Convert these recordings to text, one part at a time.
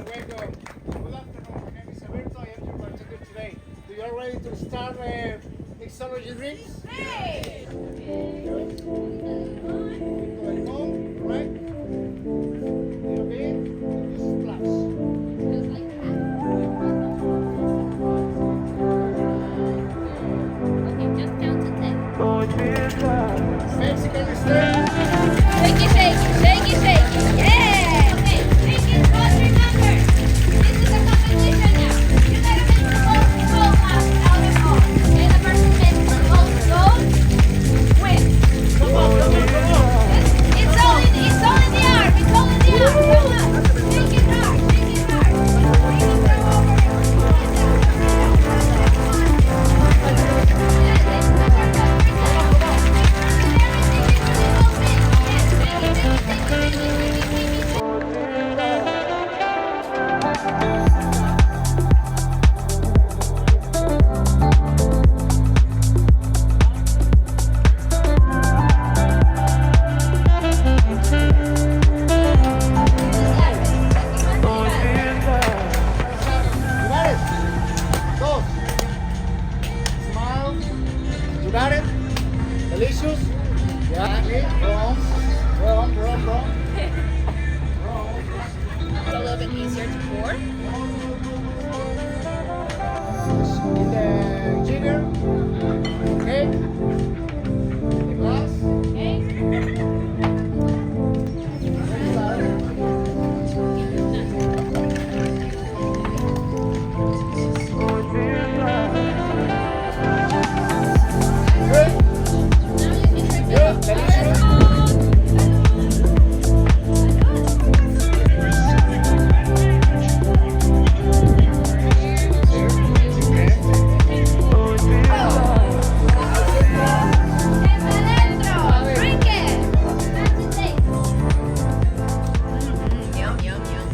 welcome. Good afternoon. My name is Alberto. I am your bartender today. Do you are ready to start mixology drinks? Hey! Right? Little bit. Just splash. Okay, just count to 10. Mexican style. Shake it, shake it, shake it, shake it. Yeah! Okay, make it, but remember, this is a competition now. You gotta make the most goal out of all. And the person who makes the most goals wins. Come on, come on, come on. It's all in the arm. It's all in the arm. Come on. Shake it hard. Shake it hard. Bring it from over. You got it. Dos. Smile. You got it. Delicious. Yeah. Okay. Wrong. Wrong. Wrong. Wrong. It's a little bit easier to pour. In the jigger. Okay. The glass. Okay. Good. Good. Delicious. Drink it. That's the taste. Yum, yum, yum.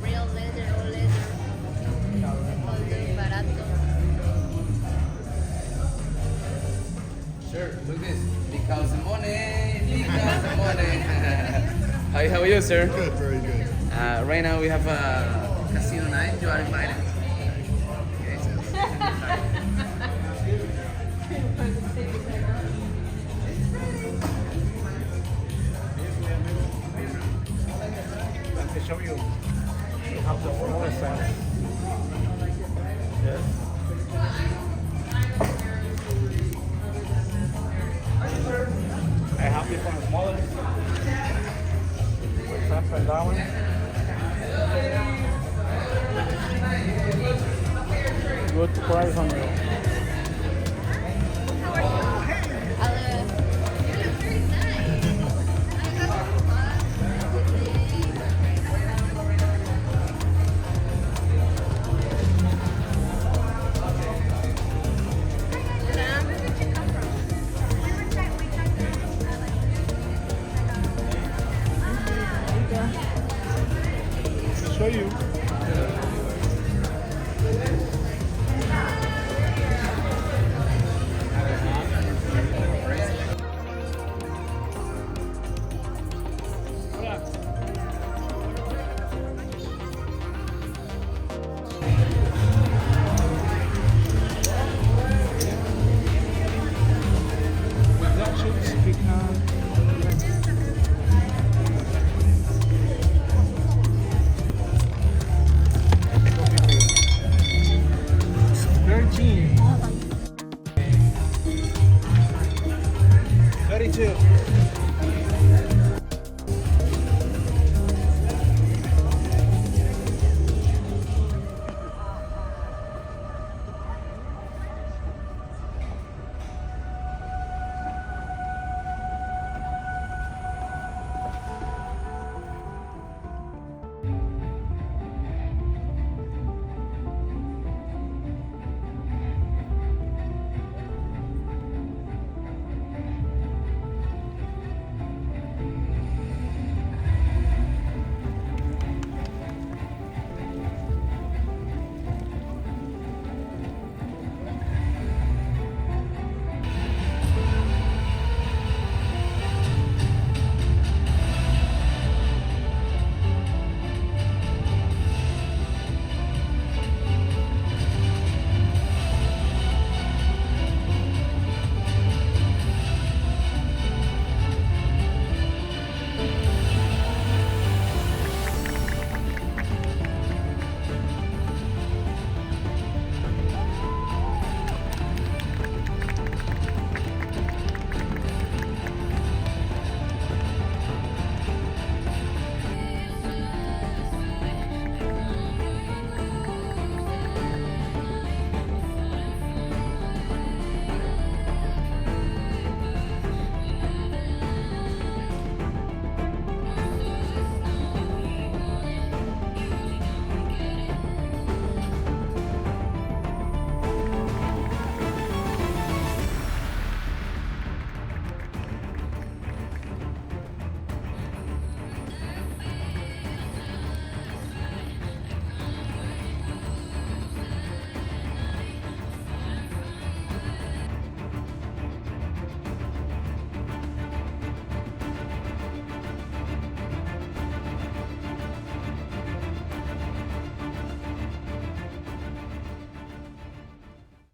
Real leather, all leather. All the barato. Sure, look this. Because of money, because of money. How are you, sir? Good, very good. Right now we have a casino night. You are invited. To show you how the floor sounds. Yes. I have this one smaller. What's up and down? Good price on you. show you.